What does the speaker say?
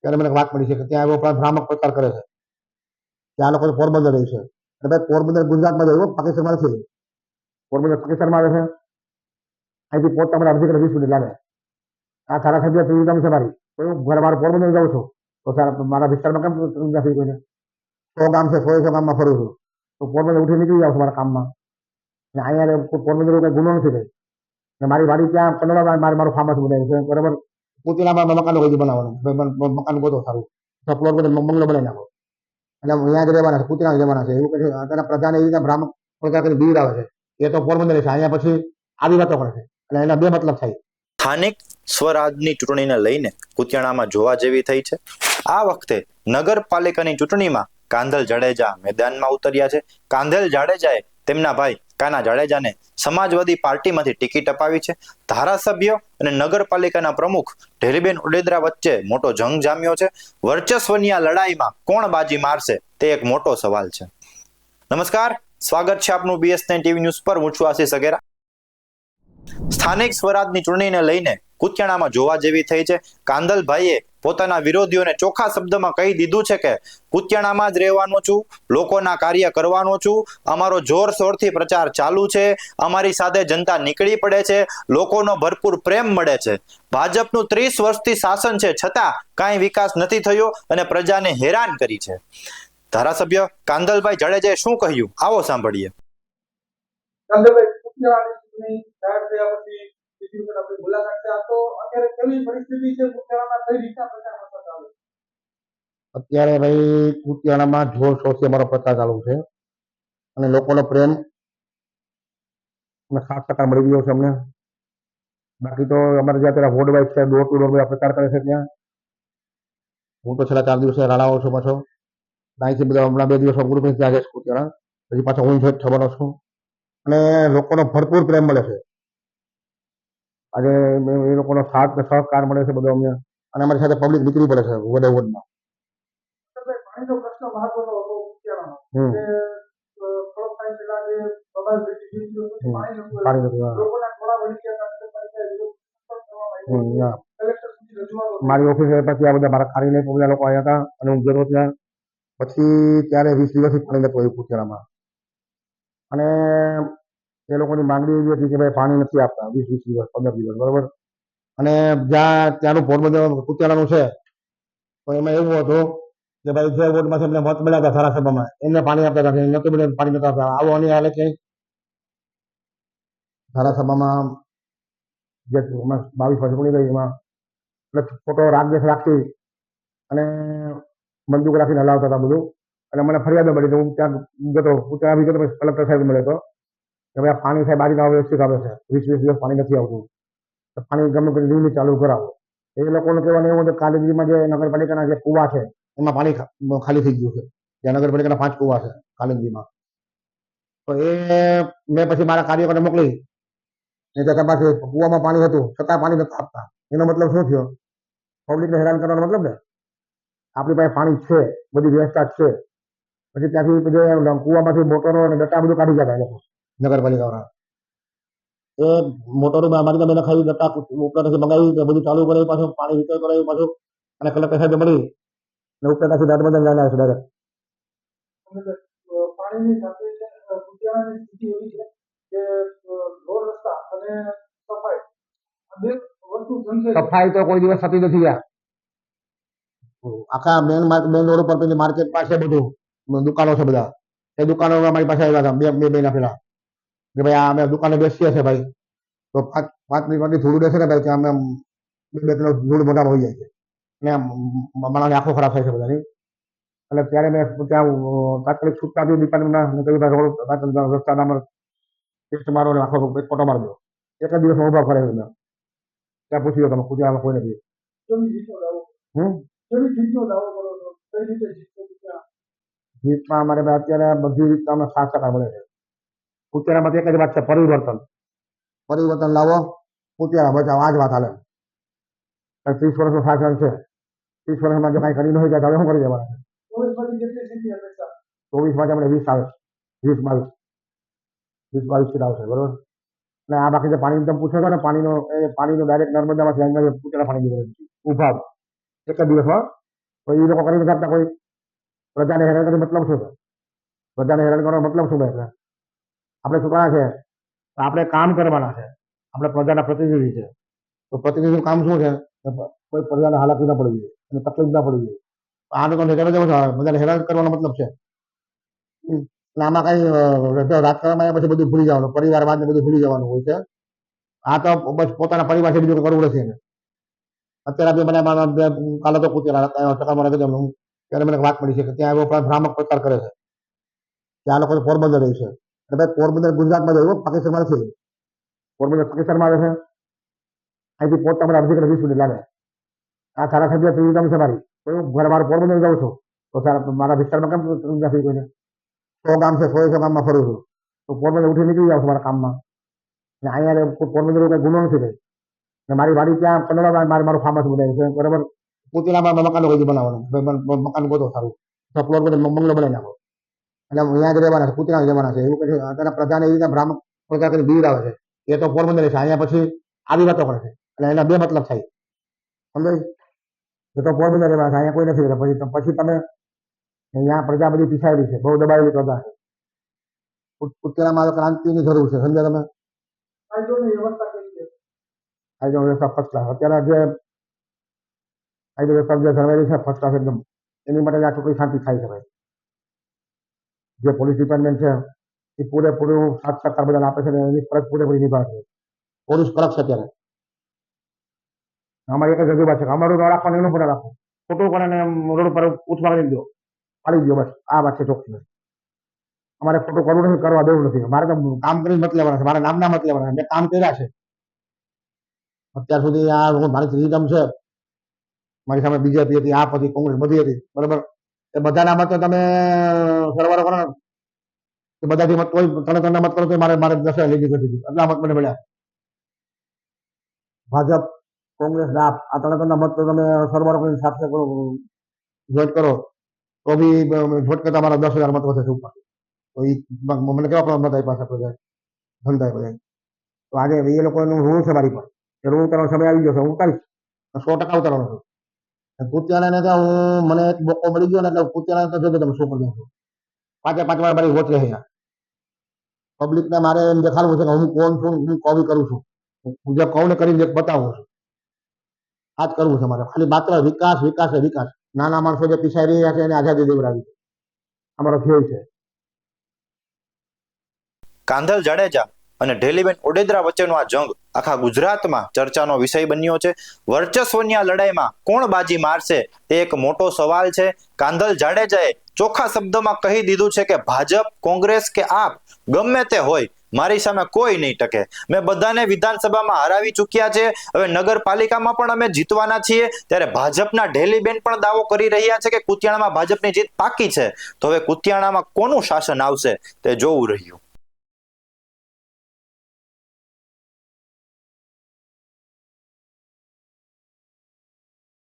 ત્યારે મને વાત મળી છે કે ત્યાં એવો ભ્રામક પ્રચાર કરે છે કે આ લોકો પોરબંદર રહે છે. અને ભાઈ પોરબંદર ગુજરાતમાં રહ્યું, પાકિસ્તાનમાં નથી. પોરબંદર પાકિસ્તાનમાં આવે છે. અહીંથી પહોંચતા મને અડધી કલાક 20 મિનિટ લાગે. આ ધારાસભ્ય સુવિધા છે મારી, તો હું ઘરે મારે પોરબંદર જાઉં છું, તો મારા વિસ્તારમાં કેમ સુવિધા થઈ કોઈને? 100 ગામ છે, 100 ગામમાં ફરું છું, તો પોરબંદર ઉઠી નીકળી જાઉં છું મારા કામમાં. અને અહીંયા પોરબંદર કઈ ગુનો નથી થઈ. મારી વાડી ત્યાં કંડલામાં મારું ફાર્મ હાઉસ બનાવ્યું છે, બરાબર. કુતિયાણામાં મકાન કોઈ બનાવવાનું, મકાન ગોતો સારું, પ્લોટ બધે બંગલો બનાવી નાખો, અને અહીંયા જ રહેવાના છે, કુતિયાણા રહેવાના છે, એવું કહે છે. અત્યારે પ્રજાને એવી રીતે ભ્રામક પ્રચાર કરી બીવડાવે આવે છે. એ તો પોરબંદર છે, અહીંયા પછી આવી વાતો કરે છે, એટલે એના બે મતલબ થાય. સ્થાનિક સ્વરાજની ચૂંટણીને લઈને કુતિયાણામાં જોવા જેવી થઈ છે. આ વખતે નગરપાલિકાની ચૂંટણીમાં કાંધલ જાડેજા મેદાનમાં ઉતર્યા છે. કાંધલ જાડેજાએ તેમના ભાઈ કાના જાડેજાને સમાજવાદી પાર્ટીમાંથી ટિકિટ અપાવી છે. ધારાસભ્ય અને નગરપાલિકાના પ્રમુખ ઢેરીબેન ઉડેદરા વચ્ચે મોટો જંગ જામ્યો છે. વર્ચસ્વની આ લડાઈમાં કોણ બાજી મારશે તે એક મોટો સવાલ છે. નમસ્કાર, સ્વાગત છે આપનું BS9 TV ન્યૂઝ પર. હું છું આશીષ અગેરા. સ્થાનિક સ્વરાજની ચૂંટણીને લઈને કુતિયાણામાં જોવા જેવી થઈ છે. કાંદલભાઈએ પોતાના વિરોધીઓને ચોખ્ખા શબ્દમાં કહી દીધું છે કે કુતિયાણામાં જ રહેવાનો છું, લોકોના કાર્ય કરવાનો છું, અમારો જોરશોરથી પ્રચાર ચાલુ છે, અમારી સાથે જનતા નીકળી પડે છે, લોકોનો ભરપૂર પ્રેમ મળે છે. ભાજપનું 30 વર્ષથી શાસન છે, છતાં કાંઈ વિકાસ નથી થયો અને પ્રજાને હેરાન કરી છે. ધારાસભ્ય કાંદલભાઈ જાડેજાએ શું કહ્યું, આવો સાંભળીએ. અત્યારે ભાઈ કુતિયાણામાં જોરશોરથી અમારો પ્રચાર ચાલુ છે, અને લોકોનો પ્રેમ 7% મળી ગયો છે અમને. બાકી તો અમારે જ્યાં અત્યારે વોર્ડ વાઇઝ છે, ડોર ટુ ડોર પ્રચાર કરે છે ત્યાં. હું તો છેલ્લા 4 દિવસે રાણાઓ છું પાછો, ત્યાંથી બધા હમણાં 2 દિવસ ગ્રુપ ત્યાં છે કુતિયાણા, પછી પાછો હું થવાનો છું, અને લોકોનો ભરપૂર પ્રેમ મળે છે. આજે એ લોકોનો સાથ ને સહકાર મળે છે બધો અમને, અને અમારી સાથે પબ્લિક નીકળી પડે છે વોર્ડમાં. મારી ઓફિસે પછી આ બધા મારા ખારીને બધા લોકો આવ્યા હતા, અને હું ગયો ત્યાં પછી ત્યારે 20 દિવસથી પાણી નતું આવ્યું કુતિયાણામાં. અને એ લોકોની માંગણી એવી હતી કે ભાઈ પાણી નથી આપતા 20 દિવસ 15 દિવસ, બરોબર. અને જ્યાં ત્યાંનું પોરબંદર કુતિયાણાનું છે, તો એમાં એવું હતું કે ભાઈ જે વોર્ડમાંથી એમને મત મળ્યા હતા ધારાસભામાં, એમને પાણી આપતા હતા, નતું બધે પાણી નતા આપતા. આવો નહીં હાલે કે ધારાસભામાં જે 22 વર્ષ મળી ગઈ એમાં ફોટો રાગદેશ રાખી અને બંદૂક રાખીને હલાવતા હતા બધું. અને મને ફરિયાદ મળી તો હું ત્યાં ગયો, ત્યાં આવી ગયો, કલેક્ટર સાહેબ મળ્યો હતો કે ભાઈ પાણી સાહેબ બારીમાં વ્યવસ્થિત આવે છે, 20 દિવસ પાણી નથી આવતું, પાણી ગમે તે નિયમિત ચાલુ કરાવો. એ લોકોનું કહેવાનું એવું હતું કાલિંદીમાં જે નગરપાલિકાના જે કુવા છે એમાં પાણી ખાલી થઈ ગયું છે, ત્યાં નગરપાલિકાના 5 કુવા છે કાલિંદીમાં. તો એ મેં પછી મારા કાર્યકરને મોકલી, તમારે કુવામાં પાણી હતું છતાં પાણી નથી આપતા. એનો મતલબ શું થયો? પબ્લિકને હેરાન કરવાનો મતલબ ને. આપણી પાસે પાણી છે, બધી વ્યવસ્થા છે, પછી ત્યાંથી કુવામાંથી મોટરો અને ડટા બધું કાઢી જતા લોકો નગરપાલિકાવાળા. એ મોટરો મારી તમે નખાવી ડટા ઉપરથી મંગાવી બધું ચાલુ કરાવ્યું, પાછું પાણી વિતરણ કરાવ્યું પાછું, અને કલેક્ટર સાહેબ મળી ને ઉપરથી નર્મદા લઈને આવે છે ડાયરેક્ટ. પાણીની સાથે કુતિયાણાની સ્થિતિ એવી છે કે રોડ રસ્તા અને સફાઈ તો કોઈ દિવસ થતી નથી યાર. આખા મેન રોડ ઉપર પેલી માર્કેટ પાસે બધું દુકાનો છે, બધા એ દુકાનો અમારી પાસે આવ્યા હતા બે મહિના પહેલા કે ભાઈ આ અમે દુકાને બેસીએ છીએ ભાઈ, તો 5 મિનિટમાંથી થોડું બેસે ને ભાઈ ત્યાં અમે 2-3 ધૂળ મોઢામાં હોઈ જાય છે, ને માણસની આંખો ખરાબ થાય છે બધાની. એટલે ત્યારે મેં ત્યાં તાત્કાલિક છૂટતા આપી ડિપાર્ટમેન્ટમાં કહ્યું રસ્તાના ટેસ્ટ મારો ને આખો ફોટો મારી દો. એક જ દિવસમાં ઉભા કરે મેં ત્યાં પૂછ્યું તમે કુતિયાણામાં કોઈ નથી. જીતમાં અમારે અત્યારે બધી રીતના અમે 7% મળે છે. કુતિયાણામાં એક જ વાત છે, પરિવર્તન લાવો, કુતિયાણા બચાવો, આ જ વાત હાલે. 30 વર્ષનું શાસન છે, 30 વર્ષમાં જો કાંઈ કરી ન હોય તો હવે શું કરી દેવાના છે? 24 આપણે 20 આવે, 20-22 સીટ આવશે, બરોબર. અને આ બાકી જે પાણી તમે પૂછો છો ને, પાણીનો ડાયરેક્ટ નર્મદામાંથી કુતિયાણા પાણી નીકળે ઉભા એક જ દિવસમાં. તો એ લોકો કરી નથી શકતા. કોઈ પ્રજાને હેરાન કરી મતલબ શું છે? પ્રજાને હેરાન કરવાનો મતલબ શું છે? આપણે ચૂંટાયા છે તો આપણે કામ કરવાના છે, આપણે પ્રજાના પ્રતિનિધિ છે. તો પ્રતિનિધિનું કામ શું છે? કોઈ પ્રજાને હાલાકી ના પડવી જોઈએ અને તકલીફ ના પડવી જોઈએ. આને તો બધાને હેરાન કરવાનો મતલબ છે. અને આમાં કઈ રાજકારણમાં આવ્યા પછી બધું ભૂલી જવાનું, પરિવારવાદ ને બધું ભૂલી જવાનું હોય છે. આ તો બસ પોતાના પરિવાર છે, બીજું કરવું નથી એને. અત્યારે મને કાલે તો ચકામાં રાખી દઉં, ત્યારે મને વાત મળી છે કે ત્યાં એવો ભ્રામક પ્રચાર કરે છે કે આ લોકો પોરબંદર રહે છે. એટલે ભાઈ પોરબંદર ગુજરાતમાં રહ્યું, પાકિસ્તાનમાં નથી. પોરબંદર પાકિસ્તાનમાં આવે છે. અહીંથી પહોંચતા મને અડધી કલાક 20 મિનિટ લાગે. આ ધારાસભ્ય સુવિધા છે મારી, તો હું ઘરે મારે પોરબંદર જાઉં છું તો મારા વિસ્તારમાં કેમ નથી કોઈને? 100 ગામ છે, 100 ગામમાં ફરું છું તો પોરબંદર ઉઠી નીકળી જાઉં છું મારા કામમાં. અને અહીંયા પોરબંદર કઈ ગુનો નથી થઈ. અને મારી વાડી ત્યાં કન્નડામાં મારું ફાર્મ હાઉસ બનાવ્યું છે, બરાબર. કુતિયાણામાં મકાનો કઈ બનાવવાનું, મકાન ગોતો સારું, ફ્લોર બધે બંગલો બનાવી નાખો. એટલે અહીંયા જ રહેવાના છે, કુતિયાણા રહેવાના છે. એવું કહે અત્યારે પ્રજાને એવી રીતે ભ્રામક પ્રચાર કરી બીવડાવે આવે છે. એ તો પોરબંદર છે, અહીંયા પછી આવી વાતો કરે છે. એટલે એના બે મતલબ થાય, સમજાય? એ તો પોરબંદર રહેવાના છે, અહીંયા કોઈ નથી રહેતા. પછી તમે અહીંયા પ્રજા બધી પીછાયેલી છે, બહુ દબાયેલી પ્રજા છે. કુતિયાણામાં ક્રાંતિની જરૂર છે, સમજ્યા તમે? કાયદો વ્યવસ્થા ફર્સ્ટ ક્લાસ. અત્યારે જે કાયદો વ્યવસ્થા જે જળવાયેલી છે ફર્સ્ટ ક્લાસ એકદમ. એની માટે આ ચૂંટણી શાંતિ થાય છે ભાઈ. જે પોલીસ ડિપાર્ટમેન્ટ છે એ પૂરેપૂરું સાથ સહકાર બધાને આપે છે અને એની ફરજ પૂરેપૂરી નિભાવે છે. પોલીસ કડક છે અત્યારે. અમારી એક જ રજૂઆત છે કે અમારું રાખવાનું, એનું પણ રાખો. ખોટું કરીને રોડ પર ઉછવા કરી દો, પાડી દો, બસ આ વાત છે ચોખ્ખી. અમારે ખોટું કરવું નથી, કરવા દેવું નથી. મારે તો કામ કરીને મત લેવાના છે, મારા નામના મત લેવાના છે. મેં કામ કર્યા છે અત્યાર સુધી. આ મારી ફ્રીડમ છે. મારી સામે બીજેપી હતી, આપ હતી, કોંગ્રેસ બધી હતી, બરાબર. એ બધાના મત તમે સરવાળો કરો ને, એ બધાથી મત કોઈ ત્રણ મત કરો તો મારે 10 લીધી કરી દીધી. એટલા મત મને મળ્યા. ભાજપ, કોંગ્રેસ, આપ આ ત્રણ મત તો તમે સરવાળો કરીને સાથે કરો, જોઈન્ટ કરો તો બી જોઈન્ટ કરતા મારા 10,000 મત વધે છે ઉપર. તો એ મને કેવા મત આપ્યા છે પ્રજાએ, ધંધાએ બધાએ. તો આજે એ લોકોનું ઋણ છે મારી પર. એ ઋણ કરવાનો સમય આવી ગયો છે. હું ઉતારીશ, 100% ઉતારવાનો છું. કુતિયાણાને તો હું મને એક મોકો મળી ગયો ને એટલે કુતિયાણા તો જોજો તમે શું કરી દઉં છું. 5 વાર મારી વોચ રહે. પબ્લિકને મારે એમ દેખાડવું છે કે હું કોણ છું, હું કોવી કરું છું. હું જે કહું ને કરીને બતાવું છું. આ જ કરવું છે મારે. ખાલી માત્ર વિકાસ, વિકાસ છે, વિકાસ. નાના માણસો જે પીછાઈ રહ્યા છે એને આઝાદી દેવડાવી છે. અમારો ધ્યેય છે. કાંધલ જાડેજા અને ઢેલીબેન ઓડેદરા વચ્ચેનો આ જંગ આખા ગુજરાતમાં ચર્ચાનો વિષય બન્યો છે. વર્ચસ્વની આ લડાઈમાં કોણ બાજી મારશે તે એક મોટો સવાલ છે. કાંધલ જાડેજાએ ચોખ્ખા શબ્દોમાં કહી દીધું છે કે ભાજપ, કોંગ્રેસ કે આપ ગમે તે હોય, મારી સામે કોઈ નહીં ટકે. મેં બધાને વિધાનસભામાં હરાવી ચૂક્યા છે. હવે નગરપાલિકામાં પણ અમે જીતવાના છીએ. ત્યારે ભાજપના ઢેલીબેન પણ દાવો કરી રહ્યા છે કે કુતિયાણામાં ભાજપની જીત પાકી છે. તો હવે કુતિયાણામાં કોનું શાસન આવશે તે જોવું રહ્યું.